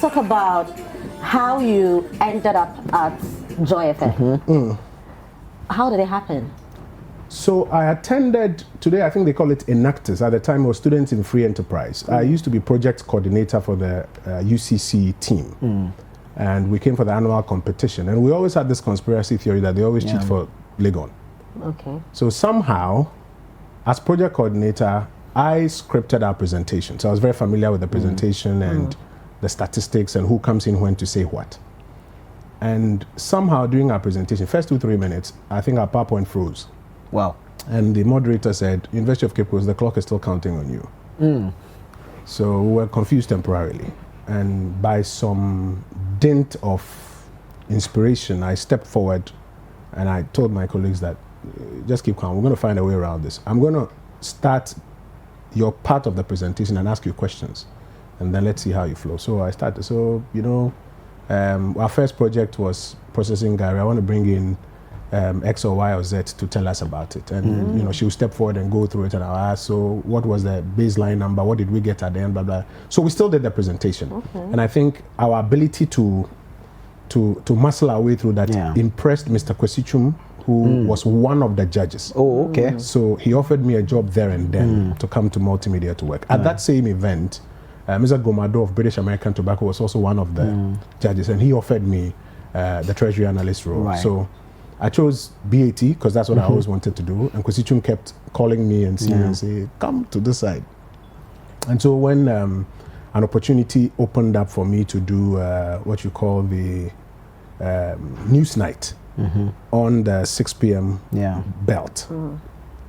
talk about how you ended up at Joy FM. How did it happen? So I attended, today I think they call it Enactors. At the time, I was students in free enterprise. I used to be project coordinator for the UCC team. And we came for the annual competition. And we always had this conspiracy theory that they always cheat for Legon. Okay. So somehow, as project coordinator, I scripted our presentation. So I was very familiar with the presentation and the statistics and who comes in when to say what. And somehow during our presentation, first 2-3 minutes, I think our PowerPoint froze. Wow. And the moderator said, University of Cape Coast, the clock is still counting on you. So we were confused temporarily. And by some dint of inspiration, I stepped forward and I told my colleagues that, just keep calm, we're going to find a way around this. I'm going to start your part of the presentation and ask you questions. And then let's see how you flow. So I started. So, you know, our first project was processing Gary. I want to bring in X or Y or Z to tell us about it. And, you know, she would step forward and go through it and I'll ask, so what was the baseline number? What did we get at the end? Blah, blah. So we still did the presentation. And I think our ability to muscle our way through that impressed Mr. Kwesichum, who was one of the judges. Oh, okay. So he offered me a job there and then to come to multimedia to work. At that same event, Mr. Gomado of British American Tobacco was also one of the judges, and he offered me the Treasury Analyst role. Right. So I chose BAT because that's what I always wanted to do. And Kwesichum kept calling me and seeing me and say, come to this side. And so when an opportunity opened up for me to do what you call the news night on the 6 p.m. belt.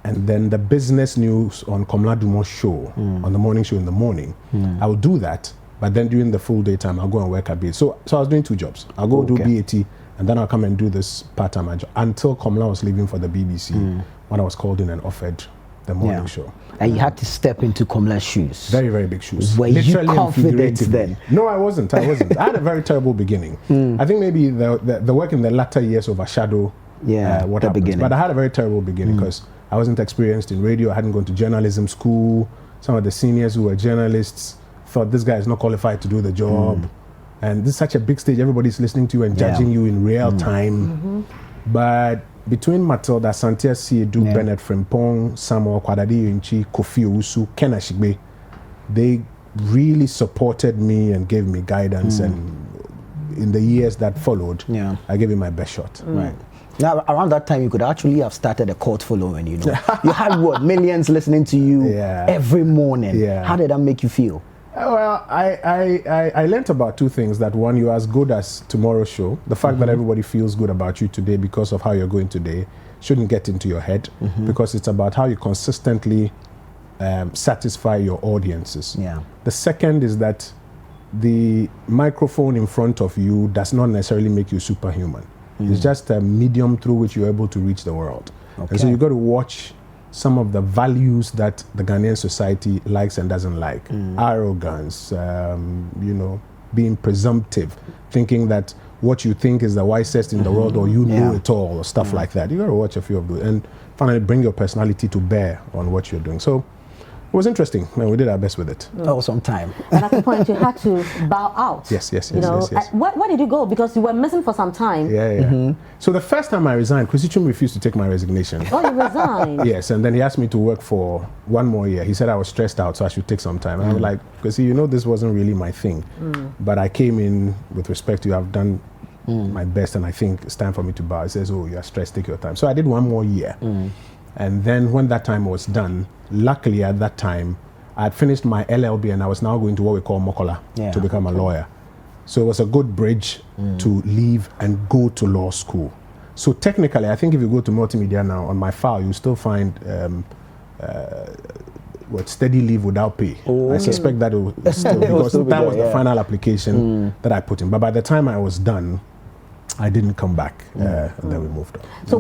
And then the business news on Komla Dumo's show, on the morning show in the morning. I will do that, but then during the full daytime, I'll go and work at BAT. So I was doing 2 jobs. I'll go do BAT, and then I'll come and do this part-time job until Komla was leaving for the BBC when I was called in and offered the morning show. And you had to step into Komla's shoes. Very, very big shoes. Were Literally you confident then? No, I wasn't. I had a very terrible beginning. I think maybe the work in the latter years overshadowed what happened. beginning. But I had a very terrible beginning because I wasn't experienced in radio. I hadn't gone to journalism school. Some of the seniors who were journalists thought this guy is not qualified to do the job. And this is such a big stage. Everybody's listening to you and judging you in real time. But between Matilda, Santia Siedu, Bernard Frimpong, Samuel Kwadadi Yunchi, Kofi Owusu, Ken Ashigbe, they really supported me and gave me guidance. And in the years that followed, I gave it my best shot. Right. Now, around that time, you could actually have started a cult following, you know. You had what, millions listening to you every morning. How did that make you feel? Well, I learned about 2 things. That one, you're as good as tomorrow's show. The fact that everybody feels good about you today because of how you're going today shouldn't get into your head, because it's about how you consistently satisfy your audiences. The second is that the microphone in front of you does not necessarily make you superhuman. It's just a medium through which you're able to reach the world. And so you've got to watch some of the values that the Ghanaian society likes and doesn't like. Arrogance, you know, being presumptive, thinking that what you think is the wisest in the world, or you know it all, or stuff like that. You got to watch a few of those and finally bring your personality to bear on what you're doing. So it was interesting, and we did our best with it. Oh, some time. And at the point you had to bow out. Yes. Where did you go? Because you were missing for some time. So the first time I resigned, Kwesichum refused to take my resignation. Oh, you resigned? Yes, and then he asked me to work for 1 more year. He said I was stressed out, so I should take some time. And I was like, because you know, this wasn't really my thing. But I came in with respect to you. I've done my best, and I think it's time for me to bow. He says, oh, you're stressed, take your time. So I did 1 more year. And then when that time was done, luckily at that time, I had finished my LLB and I was now going to what we call Mokola to become a lawyer. So it was a good bridge to leave and go to law school. So technically, I think if you go to multimedia now, on my file, you still find steady leave without pay. I suspect that it will still, because that was the final application that I put in. But by the time I was done, I didn't come back, and then we moved on. So